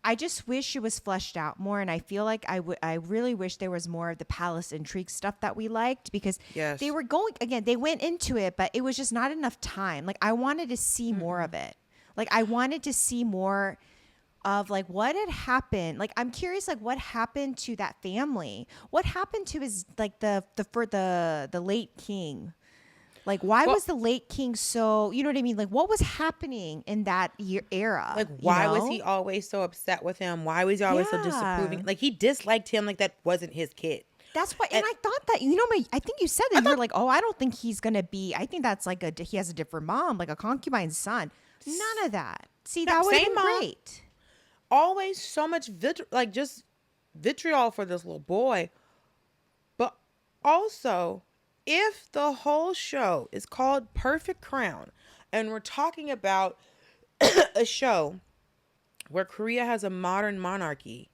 Speaker 1: I just wish it was fleshed out more. And I feel like I really wish there was more of the palace intrigue stuff that we liked, because they were they went into it, but it was just not enough time. Like, I wanted to see more of it. Like, I wanted to see more of like what had happened. Like, I'm curious, like, what happened to that family? What happened to his, like, the late king? Like, why was the late king so, you know what I mean? Like, what was happening in that era?
Speaker 2: Like, why was he always so upset with him? Why was he always so disapproving? Like, he disliked him like that wasn't his kid.
Speaker 1: That's why, and I thought that, I think you said that. You were like, oh, I don't think he's going to be, I think that's like he has a different mom, like a concubine's son. None of that. See, that would have been great.
Speaker 2: Always so much vitriol for this little boy. But also, if the whole show is called Perfect Crown, and we're talking about a show where Korea has a modern monarchy,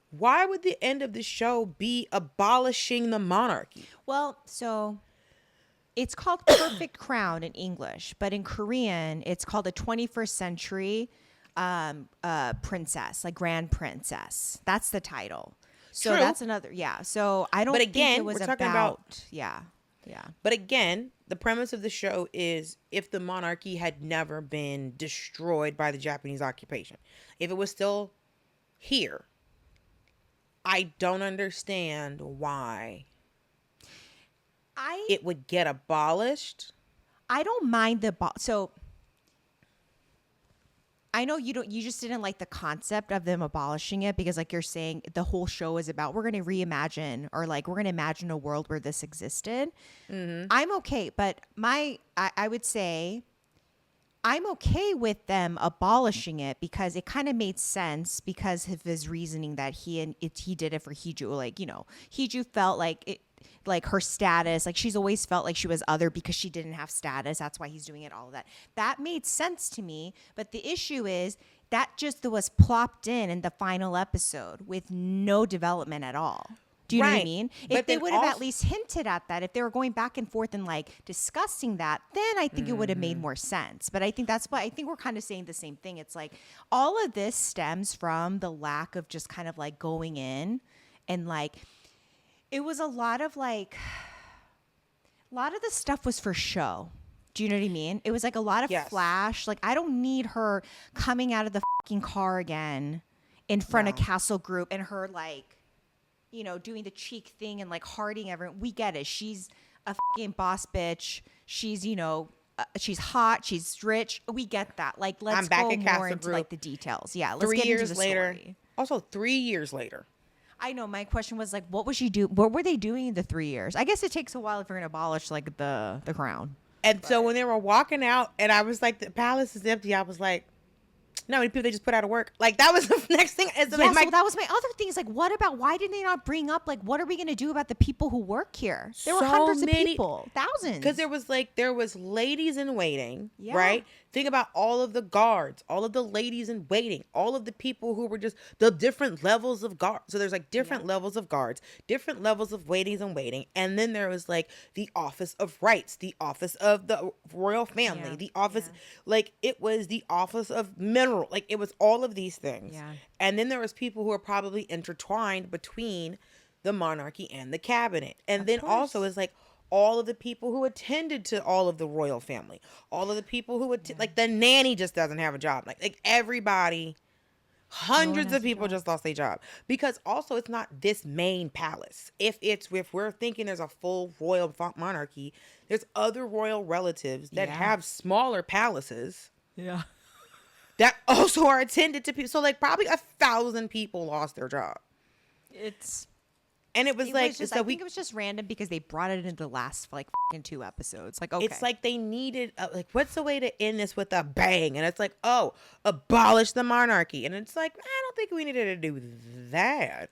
Speaker 2: why would the end of the show be abolishing the monarchy?
Speaker 1: Well, so it's called Perfect Crown in English, but in Korean, it's called a 21st century princess, like grand princess. That's the title. So True. That's another, yeah. So I don't think it was about, yeah.
Speaker 2: But again, the premise of the show is if the monarchy had never been destroyed by the Japanese occupation, if it was still here, I don't understand why it would get abolished.
Speaker 1: I don't mind so I know you just didn't like the concept of them abolishing it, because like you're saying, the whole show is about, we're going to reimagine, or like, we're going to imagine a world where this existed. Mm-hmm. I'm okay. But I would say I'm okay with them abolishing it, because it kind of made sense because of his reasoning that he did it for Hui-joo. Like, Hui-joo felt like it, like her status, like she's always felt like she was other because she didn't have status. That's why he's doing it, all of that. That made sense to me. But the issue is that just was plopped in the final episode with no development at all. Do you know what I
Speaker 2: Right.
Speaker 1: mean?
Speaker 2: But
Speaker 1: If they
Speaker 2: then
Speaker 1: would have at
Speaker 2: also-
Speaker 1: least hinted at that, if they were going back and forth and like discussing that, then I think it would have made
Speaker 2: Mm-hmm.
Speaker 1: more sense. But I think that's why I think we're kind of saying the same thing. It's like all of this stems from the lack of just kind of like going in and like it was a lot of the stuff was for show. Do you know what I mean? It was like a lot of
Speaker 2: Yes.
Speaker 1: flash. Like I don't need her coming out of the fucking car again in front of
Speaker 2: No.
Speaker 1: Castle Group and her like, you know, doing the cheek thing and like hearting everyone. We get it. She's a fucking boss bitch. She's, you know, she's hot. She's rich. We get that. Like let's
Speaker 2: I'm back
Speaker 1: go
Speaker 2: at
Speaker 1: more
Speaker 2: Castle
Speaker 1: into
Speaker 2: Group.
Speaker 1: like the details. Yeah, let's
Speaker 2: 3
Speaker 1: get
Speaker 2: years
Speaker 1: into the
Speaker 2: later.
Speaker 1: story.
Speaker 2: Also, 3 years later.
Speaker 1: I know. My question was like, what was she do? What were they doing in the 3 years? I guess it takes a while if you're gonna abolish like the crown.
Speaker 2: And so when they were walking out, and I was like, the palace is empty, I was like, no, how many people they just put out of work? Like, that was the next thing. And so
Speaker 1: Yeah,
Speaker 2: like,
Speaker 1: so that was my other thing. Is like, what about? Why did they not bring up like, what are we going to do about the people who work here? There were
Speaker 2: So
Speaker 1: hundreds
Speaker 2: many-
Speaker 1: of people, thousands.
Speaker 2: because there was ladies in waiting,
Speaker 1: Yeah.
Speaker 2: right? Think about all of the guards, all of the ladies in waiting, all of the people who were just the different levels of guards. So there's like different levels of guards, different levels of waitings and waiting. And then there was like the office of rights, the office of the royal family,
Speaker 1: Yeah.
Speaker 2: the office, like it was the office of mineral. Like it was all of these things.
Speaker 1: Yeah.
Speaker 2: And then there was people who were probably intertwined between the monarchy and the cabinet. And then also is like all of the people who attended to all of the royal family, all of the people who like the nanny just doesn't have a job. Like everybody, hundreds
Speaker 1: has
Speaker 2: of
Speaker 1: a
Speaker 2: people
Speaker 1: job.
Speaker 2: just lost their job because also it's not this main palace. If we're thinking there's a full royal monarchy, there's other royal relatives that
Speaker 1: Yeah.
Speaker 2: have smaller palaces
Speaker 1: yeah.
Speaker 2: that also are attended to people. So like probably 1,000 people lost their job. And it was like,
Speaker 1: just,
Speaker 2: so
Speaker 1: I think it was just random because they brought it into the last like fucking 2 episodes. Like, okay,
Speaker 2: it's like they needed, like, what's the way to end this with a bang? And it's like, oh, abolish the monarchy. And it's like, I don't think we needed to do that.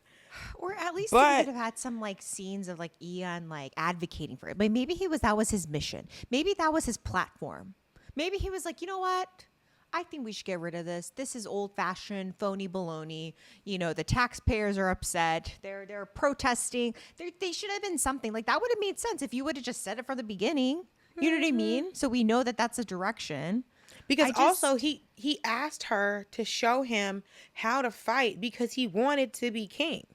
Speaker 1: or at least
Speaker 2: but-
Speaker 1: they could have had some like scenes of like Ian like advocating for it. But maybe that was his mission. Maybe that was his platform. Maybe he was like, you know what? I think we should get rid of this. This is old-fashioned, phony baloney. You know, the taxpayers are upset. They're protesting. They should have been something like that. Would have made sense if you would have just said it from the beginning. You know what I mean? So we know that that's a direction.
Speaker 2: Because
Speaker 1: I just-
Speaker 2: also he asked her to show him how to fight because he wanted to be king.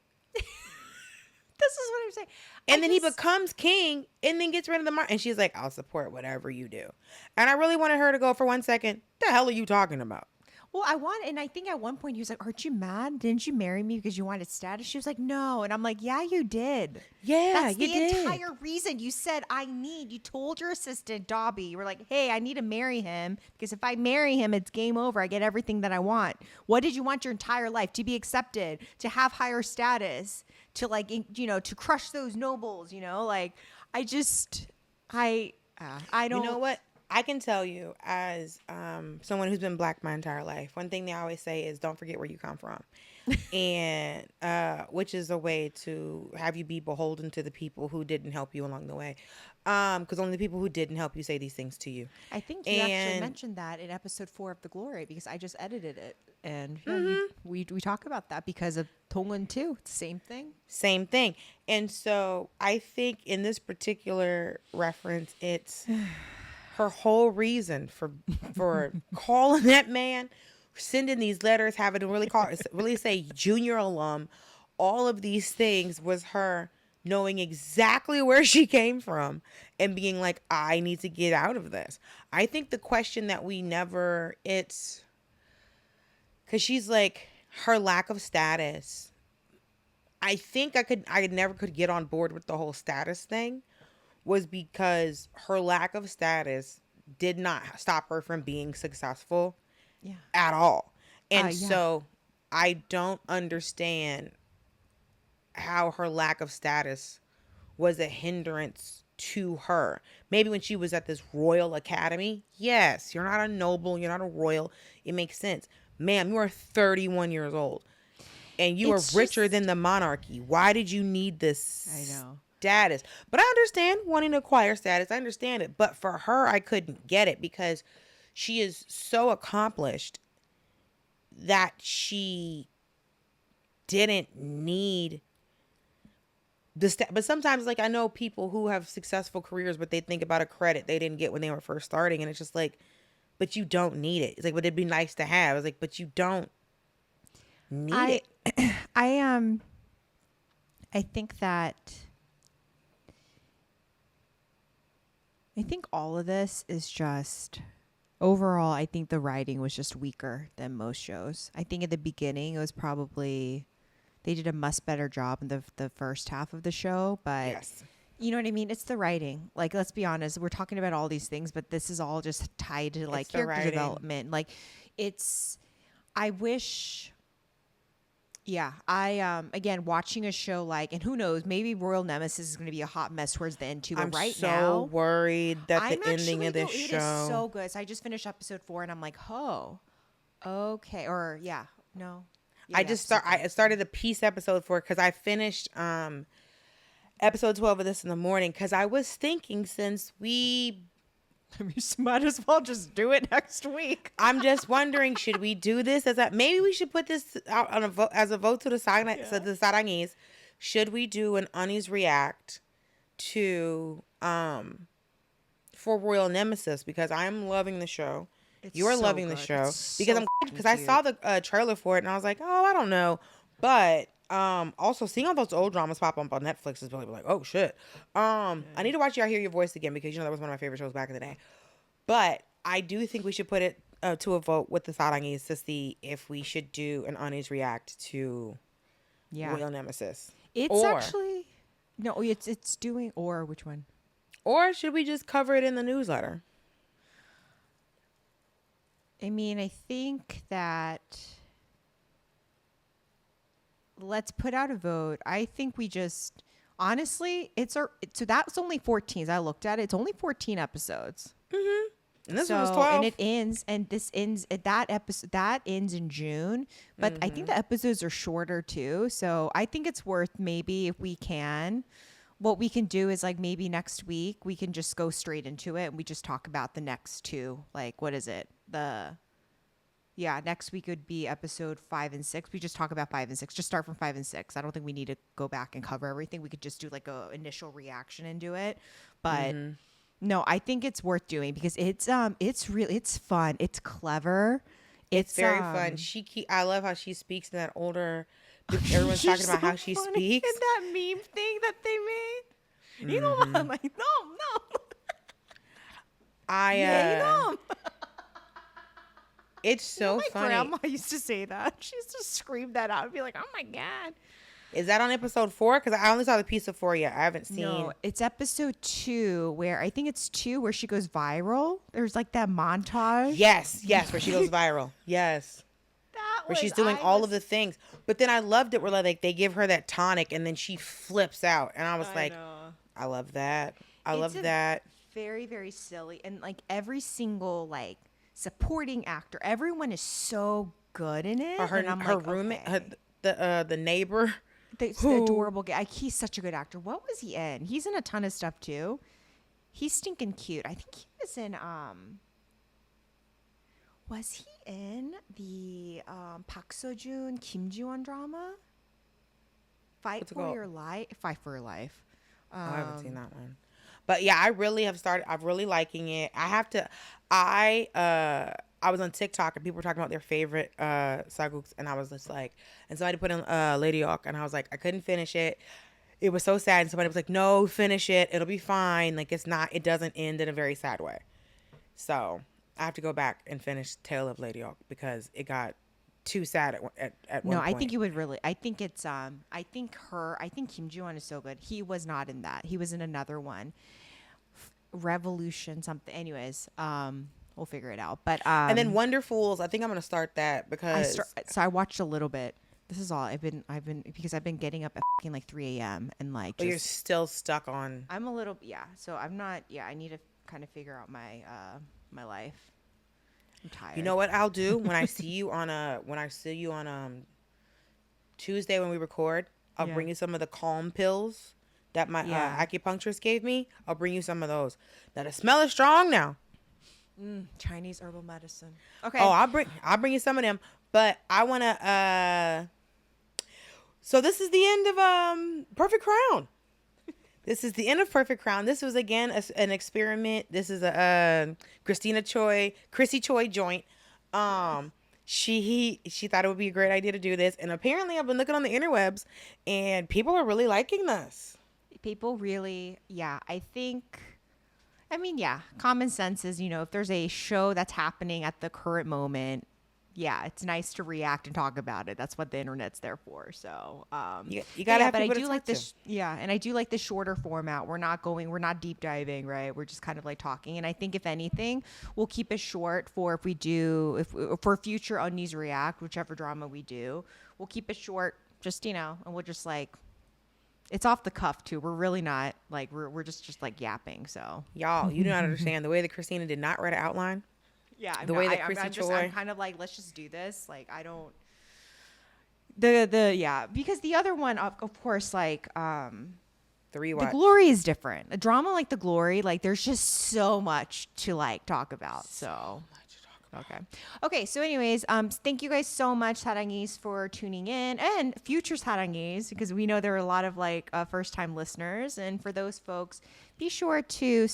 Speaker 1: This is what I'm saying.
Speaker 2: And then he becomes king and then gets rid of the monarchy. And she's like, I'll support whatever you do. And I really wanted her to go for 1 second. The hell are you talking about?
Speaker 1: Well, and I think at one point he was like, aren't you mad? Didn't you marry me because you wanted status? She was like, no. And I'm like, yeah, you did.
Speaker 2: Yeah,
Speaker 1: That's
Speaker 2: you
Speaker 1: the
Speaker 2: did.
Speaker 1: entire reason you said, you told your assistant, Dobby, you were like, hey, I need to marry him because if I marry him, it's game over. I get everything that I want. What did you want your entire life? To be accepted, to have higher status, to like, you know, to crush those nobles, you know, like I don't.
Speaker 2: You know what? I can tell you as someone who's been black my entire life, one thing they always say is don't forget where you come from. And which is a way to have you be beholden to the people who didn't help you along the way. Because only the people who didn't help you say these things to you.
Speaker 1: I think you actually
Speaker 2: And-
Speaker 1: mentioned that in episode 4 of The Glory because I just edited it. And
Speaker 2: Mm-hmm.
Speaker 1: we talk about that because of Tongan too. It's the same thing.
Speaker 2: Same thing. And so I think in this particular reference, it's her whole reason for calling that man, sending these letters, having to really say junior alum, all of these things was her knowing exactly where she came from and being like, I need to get out of this. I think the question that it's because she's like, her lack of status. I think I never could get on board with the whole status thing was because her lack of status did not stop her from being successful
Speaker 1: Yeah.
Speaker 2: at all. And
Speaker 1: Yeah.
Speaker 2: so I don't understand how her lack of status was a hindrance to her. Maybe when she was at this royal academy, yes, you're not a noble, you're not a royal. It makes sense. Ma'am, you are 31 years old and you
Speaker 1: It's
Speaker 2: are richer
Speaker 1: just-
Speaker 2: than the monarchy. Why did you need this
Speaker 1: I know.
Speaker 2: status? But I understand wanting to acquire status. I understand it. But for her, I couldn't get it because she is so accomplished that she didn't need but sometimes, like, I know people who have successful careers, but they think about a credit they didn't get when they were first starting, and it's just like, but you don't need it. It's like, but it'd be nice to have. It's like, but you don't need it.
Speaker 1: I I think that I think all of this is just overall. I think the writing was just weaker than most shows. I think at the beginning it was probably they did a much better job in the first half of the show, but
Speaker 2: Yes.
Speaker 1: you know what I mean? It's the writing. Like, let's be honest, we're talking about all these things, but this is all just tied to like
Speaker 2: It's the
Speaker 1: character
Speaker 2: writing.
Speaker 1: development. Like, it's I wish yeah, I again watching a show like, and who knows, maybe Royal Nemesis is going to be a hot mess towards the end too. But
Speaker 2: I'm
Speaker 1: right
Speaker 2: so
Speaker 1: now,
Speaker 2: worried that
Speaker 1: I'm
Speaker 2: the ending
Speaker 1: actually
Speaker 2: of this
Speaker 1: it
Speaker 2: show.
Speaker 1: is so good. So I just finished episode 4, and I'm like, oh, okay, or yeah, no. Yeah,
Speaker 2: I started the Peace episode 4 because I finished episode 12 of this in the morning because I was thinking since we
Speaker 1: you might as well just do it next week.
Speaker 2: I'm just wondering, should we do this as a maybe we should put this out on a vote as a vote to the Sarangies. Should we do an Unnies react to for Royal Nemesis, because I'm loving the show. You're
Speaker 1: so
Speaker 2: loving the
Speaker 1: good.
Speaker 2: show
Speaker 1: It's
Speaker 2: because
Speaker 1: so
Speaker 2: because I saw the trailer for it and I was like, oh, I don't know, but also seeing all those old dramas pop up on Netflix is really like, oh shit. I need to watch Y'all Hear Your Voice again because that was one of my favorite shows back in the day. But I do think we should put it to a vote with the Sarangis to see if we should do an Unnies react to Royal Nemesis.
Speaker 1: It's actually no, it's doing or which one?
Speaker 2: Or should we just cover it in the newsletter?
Speaker 1: I mean, I think that let's put out a vote. I think we just honestly, so that's only 14. I looked at it. It's only 14 episodes.
Speaker 2: Mm-hmm. And this one was 12.
Speaker 1: And it ends, and this ends that episode that ends in June. But I think the episodes are shorter too. So I think it's worth maybe if we can. What we can do is like maybe next week we can just go straight into it and we just talk about the next two. Like, what is it? Next week would be episode 5 and 6. We just talk about 5 and 6. Just start from 5 and 6. I don't think we need to go back and cover everything. We could just do like a initial reaction and do it. But no, I think it's worth doing because it's fun. It's clever.
Speaker 2: It's very fun. I love how she speaks in that older. Everyone's talking about how she speaks.
Speaker 1: And that meme thing that they made. You know what? I'm like, no.
Speaker 2: It's so funny.
Speaker 1: My grandma used to say that. She used to scream that out and be like, oh my God.
Speaker 2: Is that on episode 4? Because I only saw the piece of 4 yet. I haven't seen.
Speaker 1: No, it's episode 2 where I think it's 2 where she goes viral. There's like that montage.
Speaker 2: Yes, where she goes viral. Yes. Where she's doing all of the things. But then I loved it where like they give her that tonic and then she flips out. And I was like, I love that. I love that.
Speaker 1: Very, very silly. And like every single like supporting actor, everyone is so good in it.
Speaker 2: Her roommate, the neighbor.
Speaker 1: The adorable guy. He's such a good actor. What was he in? He's in a ton of stuff too. He's stinking cute. I think he was in was he in the Park Seo-joon, Kim Ji-won drama? Fight for Your Life.
Speaker 2: I haven't seen that one. But yeah, I really have started. I'm really liking it. I was on TikTok and people were talking about their favorite saguks, and I was just like, and somebody put in Lady Hawk, and I was like, I couldn't finish it. It was so sad, and somebody was like, no, finish it. It'll be fine. Like it doesn't end in a very sad way. So I have to go back and finish Tale of Lady Hawk because it got too sad at one point.
Speaker 1: No, I think you would really. I think it's I think Kim Ji-won is so good. He was not in that. He was in another one. Revolution something. Anyways, we'll figure it out. But
Speaker 2: and then Wonderfuls, I think I'm gonna start that because
Speaker 1: I watched a little bit. This is all I've been because I've been getting up at fucking like 3 a.m. and like.
Speaker 2: But you're still stuck on.
Speaker 1: I'm a little So I'm not. Yeah, I need to kind of figure out my my life. I'm tired.
Speaker 2: You know what I'll do when I see you on Tuesday when we record? I'll bring you some of the calm pills that my acupuncturist gave me. I'll bring you some of those. Now the smell is strong now.
Speaker 1: Chinese herbal medicine. Okay.
Speaker 2: Oh, I'll bring you some of them. But I want to, so this is the end of Perfect Crown. This is the end of Perfect Crown. This was, again, an experiment. This is a Chrissy Choi joint. She thought it would be a great idea to do this. And apparently I've been looking on the interwebs and people are really liking this.
Speaker 1: People really, yeah, common sense is, if there's a show that's happening at the current moment, yeah, it's nice to react and talk about it. That's what the internet's there for. So,
Speaker 2: you gotta have
Speaker 1: but I
Speaker 2: people to
Speaker 1: do
Speaker 2: talk
Speaker 1: like
Speaker 2: to.
Speaker 1: this. Yeah, and I do like the shorter format. We're not deep diving, right? We're just kind of like talking. And I think if anything, we'll keep it short for for future Unnies React, whichever drama we do, we'll keep it short. Just and we'll just like, it's off the cuff too. We're really not like we're just like yapping. So
Speaker 2: Y'all, you do not understand the way that Christina did not write an outline.
Speaker 1: yeah,
Speaker 2: The way that Chrissy Choi.
Speaker 1: I'm kind of like, let's just do this. Like, I don't. Because the other one, of course, like
Speaker 2: The rewatch.
Speaker 1: The Glory is different. A drama like The Glory, like there's just so much to like talk about. So
Speaker 2: much to talk about.
Speaker 1: Okay. So anyways, thank you guys so much, Sarangis, for tuning in, and future Sarangis, because we know there are a lot of like first time listeners. And for those folks, be sure to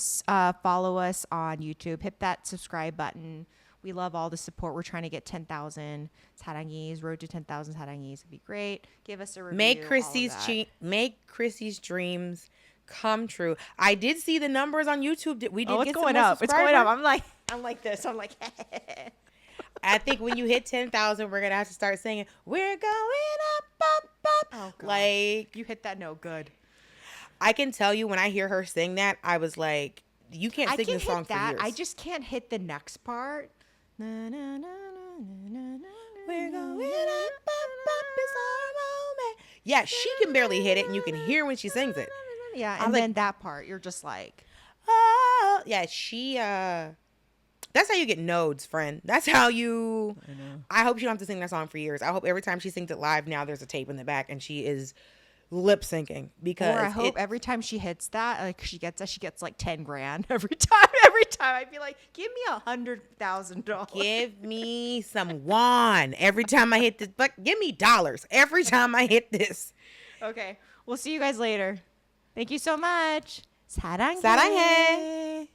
Speaker 1: follow us on YouTube. Hit that subscribe button. We love all the support. We're trying to get 10,000 Sarangis, road to 10,000 Sarangis. It'd be great. Give us a review.
Speaker 2: Make Chrissy's dreams come true. I did see the numbers on YouTube. We did
Speaker 1: it's
Speaker 2: get
Speaker 1: going
Speaker 2: some more
Speaker 1: up. It's going up.
Speaker 2: subscribers.
Speaker 1: I'm like this. I'm like,
Speaker 2: I think when you hit 10,000, we're gonna have to start singing. We're going up, up, up.
Speaker 1: oh God.
Speaker 2: Like,
Speaker 1: You hit that note good.
Speaker 2: I can tell you when I hear her sing that, I was like, you can't sing this song
Speaker 1: hit that.
Speaker 2: for years.
Speaker 1: I just can't hit the next part. Na, na, na, na, na, na,
Speaker 2: We're going up, up, it's our moment. Yeah, she can barely hit it, and you can hear when she sings it.
Speaker 1: Yeah,
Speaker 2: I'm
Speaker 1: and
Speaker 2: like-
Speaker 1: then that part, you're just like,
Speaker 2: Oh, yeah, she, that's how you get nodes, friend. That's how you, I hope she don't have to sing that song for years. I hope every time she sings it live now, there's a tape in the back, and she is lip syncing, because
Speaker 1: or I hope every time she hits that, like she gets like 10 grand every time. Every time I'd be like, give me $100,000.
Speaker 2: give me some won every time I hit this, but give me dollars every time I hit this.
Speaker 1: Okay, we'll see you guys later. Thank you so much. 사랑해.
Speaker 2: 사랑해.